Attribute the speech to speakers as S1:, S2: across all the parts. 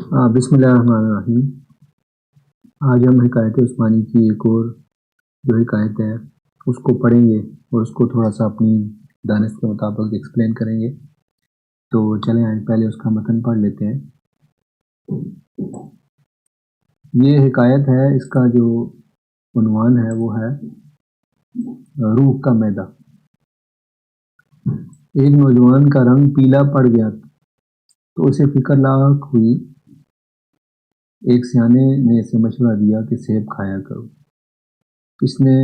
S1: بسم اللہ الرحمن الرحیم۔ آج ہم حکایت عثمانی کی ایک اور جو حکایت ہے اس کو پڑھیں گے اور اس کو تھوڑا سا اپنی دانش کے مطابق ایکسپلین کریں گے۔ تو چلیں آج پہلے اس کا متن پڑھ لیتے ہیں۔ یہ حکایت ہے، اس کا جو عنوان ہے وہ ہے روح کا میدہ۔ ایک نوجوان کا رنگ پیلا پڑ گیا تو اسے فکر لاحق ہوئی۔ ایک سیانے نے اسے مشورہ دیا کہ سیب کھایا کرو، اس میں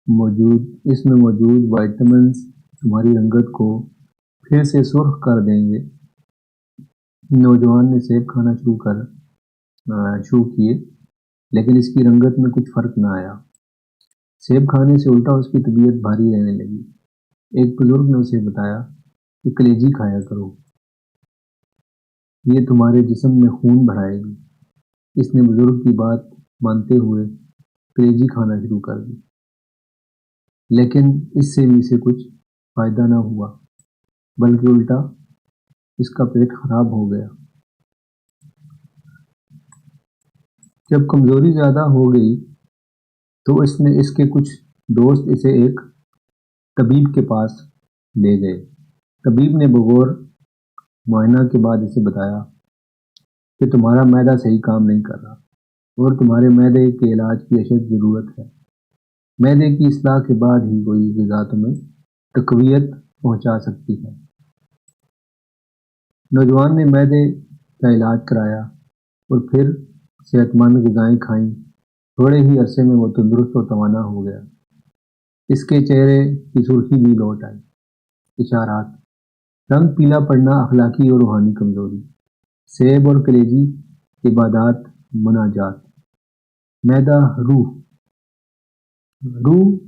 S1: موجود وائٹامنز تمہاری رنگت کو پھر سے سرخ کر دیں گے۔ نوجوان نے سیب کھانا شروع کیے، لیکن اس کی رنگت میں کچھ فرق نہ آیا۔ سیب کھانے سے الٹا اس کی طبیعت بھاری رہنے لگی۔ ایک بزرگ نے اسے بتایا کہ کلیجی کھایا کرو، یہ تمہارے جسم میں خون بڑھائے گی۔ اس نے بزرگ کی بات مانتے ہوئے کلیجی کھانا شروع کر دی، لیکن اس سے بھی اسے کچھ فائدہ نہ ہوا، بلکہ الٹا اس کا پیٹ خراب ہو گیا۔ جب کمزوری زیادہ ہو گئی تو اس کے کچھ دوست اسے ایک طبیب کے پاس لے گئے۔ طبیب نے بغور معائنہ کے بعد اسے بتایا کہ تمہارا معدہ صحیح کام نہیں کر رہا اور تمہارے معدے کے علاج کی اشد ضرورت ہے۔ معدے کی اصلاح کے بعد ہی کوئی غذا تمہیں تقویت پہنچا سکتی ہے۔ نوجوان نے معدے کا علاج کرایا اور پھر صحت مند غذائیں کھائیں۔ تھوڑے ہی عرصے میں وہ تندرست و توانا ہو گیا۔ اس کے چہرے کی سرخی بھی لوٹ آئی۔ اشارات: رنگ پیلا پڑنا اخلاقی اور روحانی کمزوری، سیب اور کلیجی عبادات مناجات، معدہ روح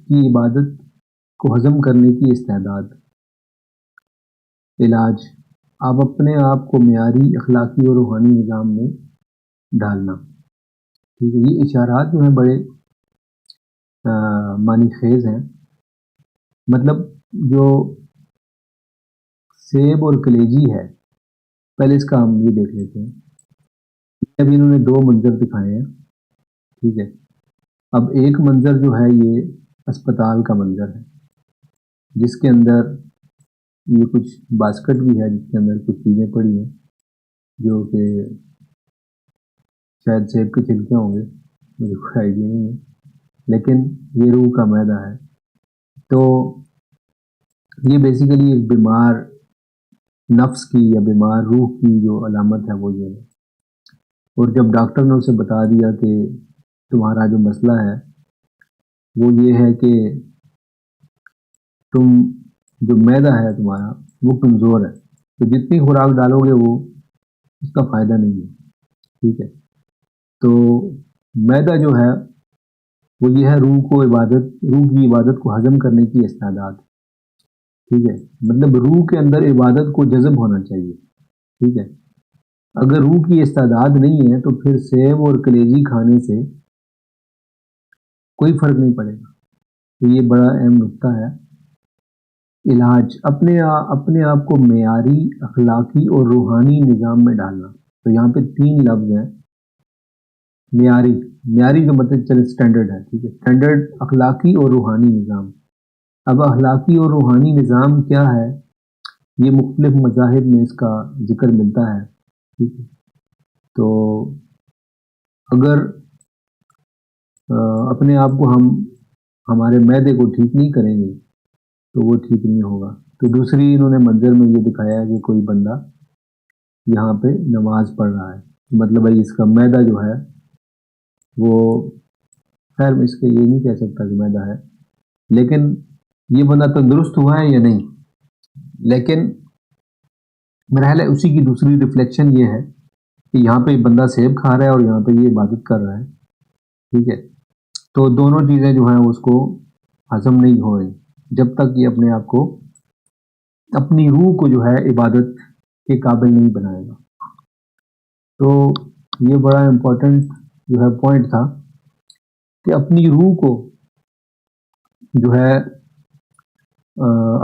S1: کی عبادت کو ہضم کرنے کی استعداد، علاج آپ اپنے آپ کو معیاری اخلاقی اور روحانی نظام میں ڈالنا۔ ٹھیک ہے، یہ اشارات جو ہیں بڑے معنی خیز ہیں۔ مطلب جو سیب اور کلیجی ہے، پہلے اس کا ہم یہ دیکھ لیتے ہیں۔ ابھی انہوں نے دو منظر دکھائے ہیں، ٹھیک ہے۔ اب ایک منظر جو ہے یہ اسپتال کا منظر ہے، جس کے اندر یہ کچھ باسکٹ بھی ہے، جس کے اندر کچھ چیزیں پڑی ہیں جو کہ شاید سیب کے چھلکے ہوں گے، مجھے کوئی آئیڈیا نہیں ہے، لیکن یہ روح کا معدہ ہے۔ تو یہ بیسیکلی ایک بیمار نفس کی یا بیمار روح کی جو علامت ہے وہ یہ ہے۔ اور جب ڈاکٹر نے اسے بتا دیا کہ تمہارا جو مسئلہ ہے وہ یہ ہے کہ تم جو معدہ ہے تمہارا وہ کمزور ہے، تو جتنی خوراک ڈالو گے وہ اس کا فائدہ نہیں ہے، ٹھیک ہے۔ تو معدہ جو ہے وہ یہ ہے روح کی عبادت کو ہضم کرنے کی استعداد، ٹھیک ہے۔ مطلب روح کے اندر عبادت کو جذب ہونا چاہیے، ٹھیک ہے۔ اگر روح کی استعداد نہیں ہے تو پھر سیب اور کلیجی کھانے سے کوئی فرق نہیں پڑے گا۔ تو یہ بڑا اہم نقطہ ہے۔ علاج اپنے آپ کو معیاری اخلاقی اور روحانی نظام میں ڈالنا۔ تو یہاں پہ تین لفظ ہیں۔ معیاری کا مطلب چلے اسٹینڈرڈ ہے، ٹھیک ہے، اسٹینڈرڈ، اخلاقی اور روحانی نظام۔ اب اخلاقی اور روحانی نظام کیا ہے، یہ مختلف مذاہب میں اس کا ذکر ملتا ہے، ٹھیک ہے۔ تو اگر اپنے آپ کو ہمارے معدے کو ٹھیک نہیں کریں گے تو وہ ٹھیک نہیں ہوگا۔ تو دوسری انہوں نے منظر میں یہ دکھایا کہ کوئی بندہ یہاں پہ نماز پڑھ رہا ہے، مطلب ہے اس کا معدہ جو ہے وہ، خیر اس کے یہ نہیں کہہ سکتا کہ معدہ ہے، لیکن یہ بندہ تندرست ہوا ہے یا نہیں۔ لیکن مرحلہ اسی کی دوسری ریفلیکشن یہ ہے کہ یہاں پہ بندہ سیب کھا رہا ہے اور یہاں پہ یہ عبادت کر رہا ہے، ٹھیک ہے۔ تو دونوں چیزیں جو ہیں اس کو ہضم نہیں ہو رہی جب تک یہ اپنے آپ کو، اپنی روح کو جو ہے عبادت کے قابل نہیں بنائے گا۔ تو یہ بڑا امپورٹنٹ جو ہے پوائنٹ تھا کہ اپنی روح کو جو ہے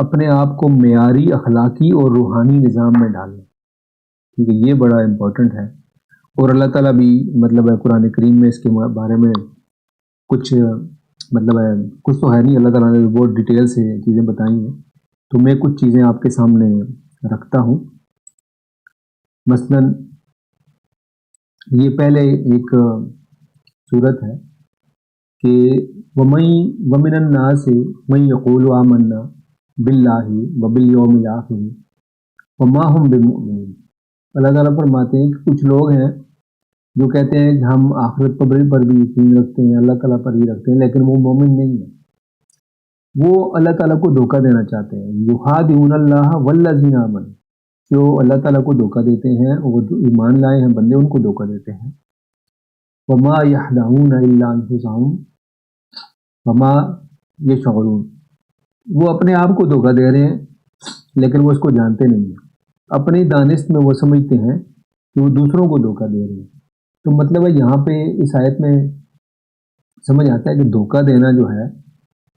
S1: اپنے آپ کو معیاری اخلاقی اور روحانی نظام میں ڈالنا، ٹھیک ہے، یہ بڑا امپورٹنٹ ہے۔ اور اللہ تعالیٰ بھی مطلب ہے قرآن کریم میں اس کے بارے میں کچھ مطلب ہے کچھ تو ہے نہیں، اللہ تعالیٰ نے بہت ڈیٹیل سے چیزیں بتائی ہیں، تو میں کچھ چیزیں آپ کے سامنے رکھتا ہوں۔ مثلا یہ پہلے ایک صورت ہے کہ وَمِنَ النَّاسِ مَن يَقُولُ آمَنَّا بِاللَّهِ وَبِالْيَوْمِ الْآخِرِ وَمَا هُمْ بِمُؤْمِنِينَ۔ اللہ تعالیٰ فرماتے ہیں کہ کچھ لوگ ہیں جو کہتے ہیں کہ ہم آخرت پر بھی یقین رکھتے ہیں، اللہ تعالیٰ پر بھی رکھتے ہیں، لیکن وہ مومن نہیں ہے، وہ اللہ تعالیٰ کو دھوکہ دینا چاہتے ہیں۔ یخادعون اللہ والذین آمنوا، جو اللہ تعالیٰ کو دھوکہ دیتے ہیں، وہ جو ایمان لائے ہیں بندے ان کو دھوکہ دیتے ہیں۔ وما یخدعون الا انفسهم وما یشعرون، وہ اپنے آپ کو دھوکہ دے رہے ہیں لیکن وہ اس کو جانتے نہیں ہیں، اپنی دانست میں وہ سمجھتے ہیں کہ وہ دوسروں کو دھوکہ دے رہے ہیں۔ تو مطلب ہے یہاں پہ اس آیت میں سمجھ آتا ہے کہ دھوکہ دینا جو ہے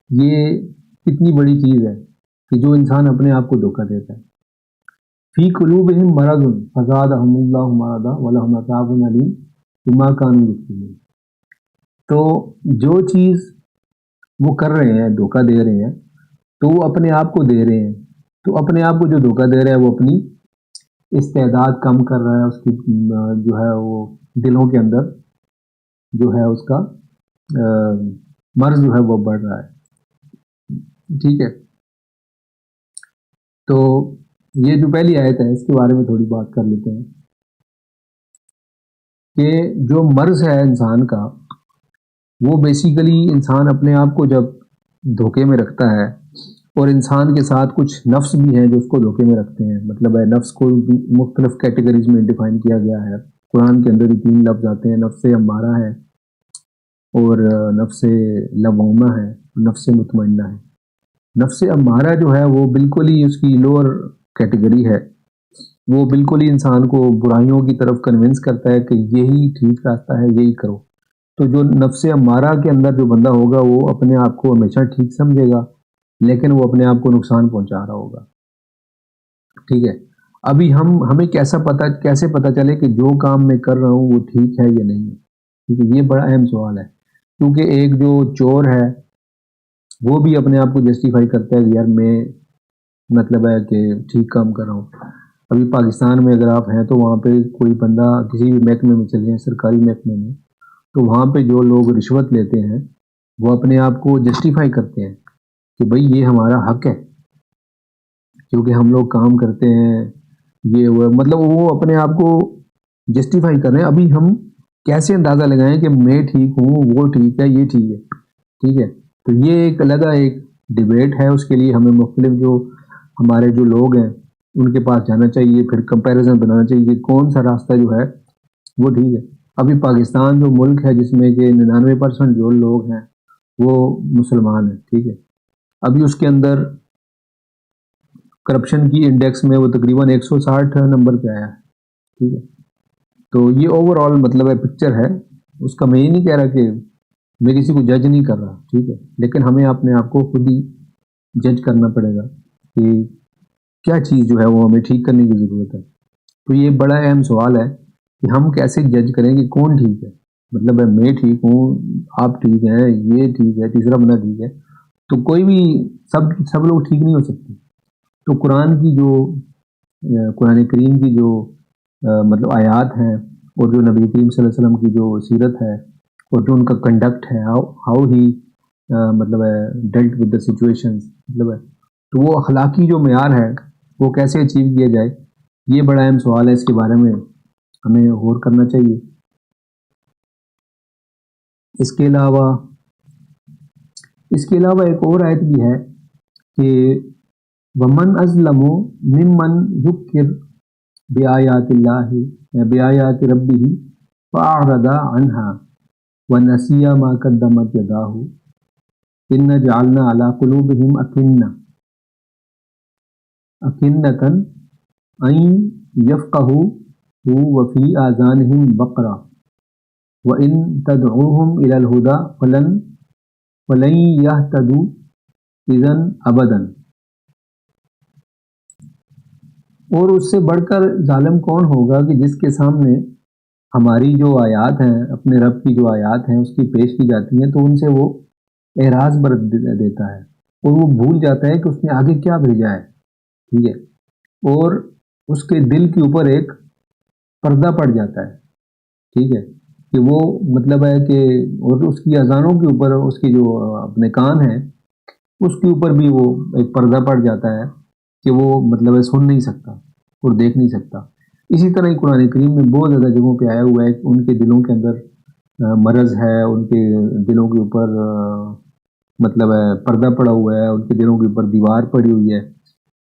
S1: یہ کتنی بڑی چیز ہے کہ جو انسان اپنے آپ کو دھوکہ دیتا ہے۔ فی قلوبہم مرض فزادہم اللہ مرضا ولہم عذاب علیم بما کانوا یکذبون۔ تو جو چیز وہ کر رہے ہیں، دھوکہ دے رہے ہیں، تو وہ اپنے آپ کو دے رہے ہیں، تو اپنے آپ کو جو دھوکہ دے رہا ہے وہ اپنی استعداد کم کر رہا ہے، اس کی جو ہے وہ دلوں کے اندر جو ہے اس کا مرض جو ہے وہ بڑھ رہا ہے۔ ٹھیک ہے، تو یہ جو پہلی آیت ہے اس کے بارے میں تھوڑی بات کر لیتے ہیں کہ جو مرض ہے انسان کا، وہ بیسیکلی انسان اپنے آپ کو جب دھوکے میں رکھتا ہے، اور انسان کے ساتھ کچھ نفس بھی ہیں جو اس کو دھوکے میں رکھتے ہیں۔ مطلب ہے نفس کو مختلف کیٹیگریز میں ڈیفائن کیا گیا ہے، قرآن کے اندر ہی 3 لفظ آتے ہیں، نفس امارہ ہے، اور نفس لوامہ ہے، نفس مطمئنہ ہے۔ نفس امارہ جو ہے وہ بالکل ہی اس کی لوور کیٹیگری ہے، وہ بالکل ہی انسان کو برائیوں کی طرف کنونس کرتا ہے کہ یہی ٹھیک راستہ ہے، یہی کرو۔ تو جو نفس امارہ کے اندر جو بندہ ہوگا وہ اپنے آپ کو ہمیشہ ٹھیک سمجھے گا، لیکن وہ اپنے آپ کو نقصان پہنچا رہا ہوگا۔ ٹھیک ہے، ابھی ہمیں کیسے پتہ چلے کہ جو کام میں کر رہا ہوں وہ ٹھیک ہے یا نہیں ہے؟ ٹھیک ہے، یہ بڑا اہم سوال ہے، کیونکہ ایک جو چور ہے وہ بھی اپنے آپ کو جسٹیفائی کرتا ہے کہ یار میں مطلب ہے کہ ٹھیک کام کر رہا ہوں۔ ابھی پاکستان میں اگر آپ ہیں تو وہاں پہ کوئی بندہ کسی بھی محکمے میں چلے جائیں، سرکاری محکمے میں، تو وہاں پہ جو لوگ رشوت لیتے ہیں وہ اپنے آپ کو جسٹیفائی کرتے ہیں کہ بھئی یہ ہمارا حق ہے کیونکہ ہم لوگ کام کرتے ہیں، یہ وہ مطلب وہ اپنے آپ کو جسٹیفائی کر رہے ہیں۔ ابھی ہم کیسے اندازہ لگائیں کہ میں ٹھیک ہوں، وہ ٹھیک ہے، یہ ٹھیک ہے؟ ٹھیک ہے، تو یہ ایک علیحدہ ایک ڈیبیٹ ہے، اس کے لیے ہمیں مختلف جو ہمارے جو لوگ ہیں ان کے پاس جانا چاہیے، پھر کمپیریزن بنانا چاہیے کہ کون سا راستہ جو ہے وہ ٹھیک ہے۔ ابھی پاکستان جو ملک ہے جس میں کہ 99% جو لوگ ہیں وہ مسلمان ہیں، ٹھیک ہے، ابھی اس کے اندر کرپشن کی انڈیکس میں وہ تقریباً 160 نمبر پہ آیا ہے، ٹھیک ہے۔ تو یہ اوور آل مطلب ہے پکچر ہے، اس کا میں یہ نہیں کہہ رہا کہ میں کسی کو جج نہیں کر رہا، ٹھیک ہے، لیکن ہمیں اپنے آپ کو خود ہی جج کرنا پڑے گا کہ کیا چیز جو ہے وہ ہمیں ٹھیک کرنے کی ضرورت ہے۔ تو یہ بڑا اہم سوال ہے کہ ہم کیسے جج کریں کہ کون ٹھیک ہے، مطلب ہے میں ٹھیک ہوں، آپ ٹھیک ہیں، یہ ٹھیک ہے، تیسرا بندہ ٹھیک ہے، تو کوئی بھی سب لوگ ٹھیک نہیں ہو سکتے۔ تو قرآن کریم کی جو مطلب آیات ہیں، اور جو نبی کریم صلی اللہ علیہ وسلم کی جو سیرت ہے، اور جو ان کا کنڈکٹ ہے، ہاؤ ہی مطلب ہے ڈیلٹ ود دا سچویشنز، مطلب ہے تو وہ اخلاقی جو معیار ہے وہ کیسے اچیو کیا جائے، یہ بڑا اہم سوال ہے، اس کے بارے میں ہمیں غور کرنا چاہیے۔ اس کے علاوہ ایک اور آیت بھی ہے کہ وَمَنْ أَظْلَمُ مِمَّنْ ذُكِّرَ بِآيَاتِ رَبِّهِ فَأَعْرَضَ عَنْهَا وَنَسِيَ مَا قَدَّمَتْ يَدَاهُ إِنَّا جَعَلْنَا عَلَىٰ قُلُوبِهِمْ أَكِنَّةً أَن يَفْقَهُوهُ وَفِي آذَانِهِمْ وَقْرٌ وَإِن تَدْعُوهُمْ إِلَى الْهُدَىٰ فَلَن يَهْتَدُوا إِذًا أَبَدًا۔ اور اس سے بڑھ کر ظالم کون ہوگا کہ جس کے سامنے ہماری جو آیات ہیں، اپنے رب کی جو آیات ہیں اس کی پیش کی جاتی ہیں تو ان سے وہ اعراض برت دیتا ہے اور وہ بھول جاتا ہے کہ اس نے آگے کیا بھیجا ہے، ٹھیک ہے، اور اس کے دل کے اوپر ایک پردہ پڑ جاتا ہے، ٹھیک ہے، کہ وہ مطلب ہے کہ اور اس کی اذانوں کے اوپر اس کے جو اپنے کان ہیں اس کے اوپر بھی وہ ایک پردہ پڑ جاتا ہے کہ وہ مطلب ہے سن نہیں سکتا اور دیکھ نہیں سکتا۔ اسی طرح ہی قرآن کریم میں بہت زیادہ جگہوں پہ آیا ہوا ہے کہ ان کے دلوں کے اندر مرض ہے، ان کے دلوں کے اوپر مطلب ہے پردہ پڑا ہوا ہے، ان کے دلوں کے اوپر دیوار پڑی ہوئی ہے،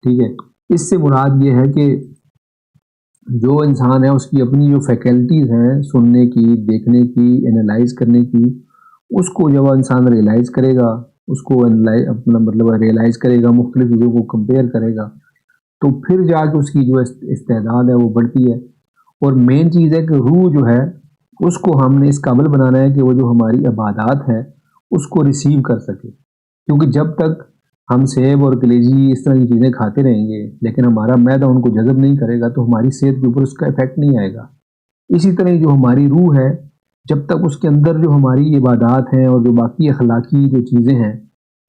S1: ٹھیک ہے۔ اس سے مراد یہ ہے کہ جو انسان ہے اس کی اپنی جو فیکلٹیز ہیں سننے کی، دیکھنے کی، انالائز کرنے کی، اس کو جب انسان ریئلائز کرے گا، اس کو اپنا مطلب ریئلائز کرے گا، مختلف چیزوں کو کمپیئر کرے گا، تو پھر جا کے اس کی جو استعداد ہے وہ بڑھتی ہے۔ اور مین چیز ہے کہ روح جو ہے اس کو ہم نے اس قابل بنانا ہے کہ وہ جو ہماری عبادات ہے اس کو ریسیو کر سکے، کیونکہ جب تک ہم سیب اور کلیجی اس طرح کی چیزیں کھاتے رہیں گے لیکن ہمارا معدہ ان کو جذب نہیں کرے گا تو ہماری صحت کے اوپر اس کا افیکٹ نہیں آئے گا۔ اسی طرح جو ہماری روح ہے جب تک اس کے اندر جو ہماری عبادات ہیں اور جو باقی اخلاقی جو چیزیں ہیں،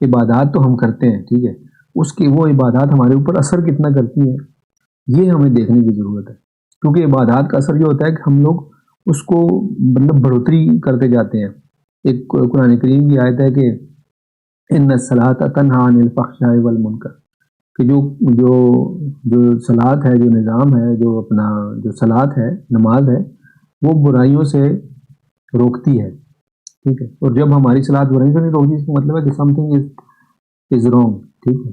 S1: عبادات تو ہم کرتے ہیں، ٹھیک ہے، اس کی وہ عبادات ہمارے اوپر اثر کتنا کرتی ہیں یہ ہمیں دیکھنے کی ضرورت ہے، کیونکہ عبادات کا اثر یہ ہوتا ہے کہ ہم لوگ اس کو مطلب بڑھوتری کرتے جاتے ہیں۔ ایک قرآن کریم کی آیت ہے کہ ان الصلاۃ تنہی عن الفحشاء والمنکر، کہ جو جو صلاۃ ہے، جو نظام ہے، جو اپنا جو صلاۃ ہے، نماز ہے، وہ برائیوں سے روکتی ہے، ٹھیک ہے، اور جب ہماری صلاۃ برائیوں سے نہیں روکتی اس کا مطلب ہے کہ سم تھنگ از رانگ، ٹھیک ہے۔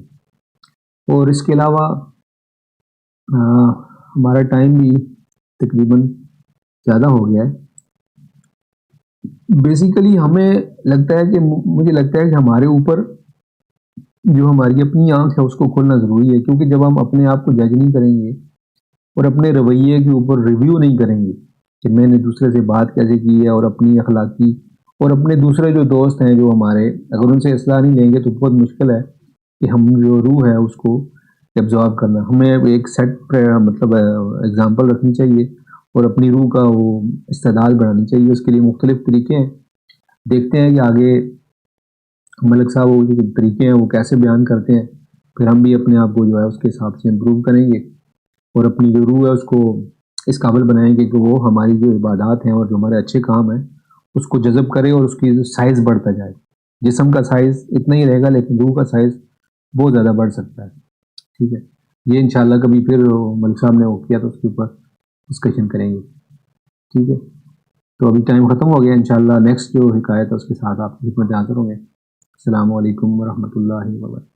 S1: اور اس کے علاوہ ہمارا ٹائم بھی تقریباً زیادہ ہو گیا ہے۔ بیسیکلی ہمیں لگتا ہے کہ مجھے لگتا ہے کہ ہمارے اوپر جو ہماری اپنی آنکھ ہے اس کو کھولنا ضروری ہے، کیونکہ جب ہم اپنے آپ کو جج نہیں کریں گے اور اپنے رویے کے اوپر ریویو نہیں کریں گے کہ میں نے دوسرے سے بات کیسے کی ہے، اور اپنی اخلاقی اور اپنے دوسرے جو دوست ہیں جو ہمارے، اگر ان سے اصلاح نہیں لیں گے تو بہت مشکل ہے کہ ہم جو روح ہے اس کو ایبزارب کرنا۔ ہمیں ایک سیٹ مطلب اگزامپل رکھنی چاہیے اور اپنی روح کا وہ استعداد بڑھانی چاہیے۔ اس کے لیے مختلف طریقے ہیں، دیکھتے ہیں کہ آگے ملک صاحب وہ جو طریقے ہیں وہ کیسے بیان کرتے ہیں، پھر ہم بھی اپنے آپ کو جو ہے اس کے حساب سے امپروو کریں گے اور اپنی جو روح ہے اس کو اس قابل بنائیں گے کہ وہ ہماری جو عبادات ہیں اور جو ہمارے اچھے کام ہیں اس کو جذب کرے اور اس کی سائز بڑھتا جائے۔ جسم کا سائز اتنا ہی رہے گا لیکن روح کا سائز بہت زیادہ بڑھ سکتا ہے، ٹھیک ہے۔ یہ انشاءاللہ کبھی پھر ملک صاحب نے وہ کیا تو اس کے اوپر ڈسکشن کریں گے، ٹھیک ہے۔ تو ابھی ٹائم ختم ہو گیا، انشاءاللہ نیکسٹ جو حکایت ہے اس کے ساتھ آپ کی خدمت حاضر ہوں گے۔ السلام علیکم ورحمۃ اللہ وبرکاتہ۔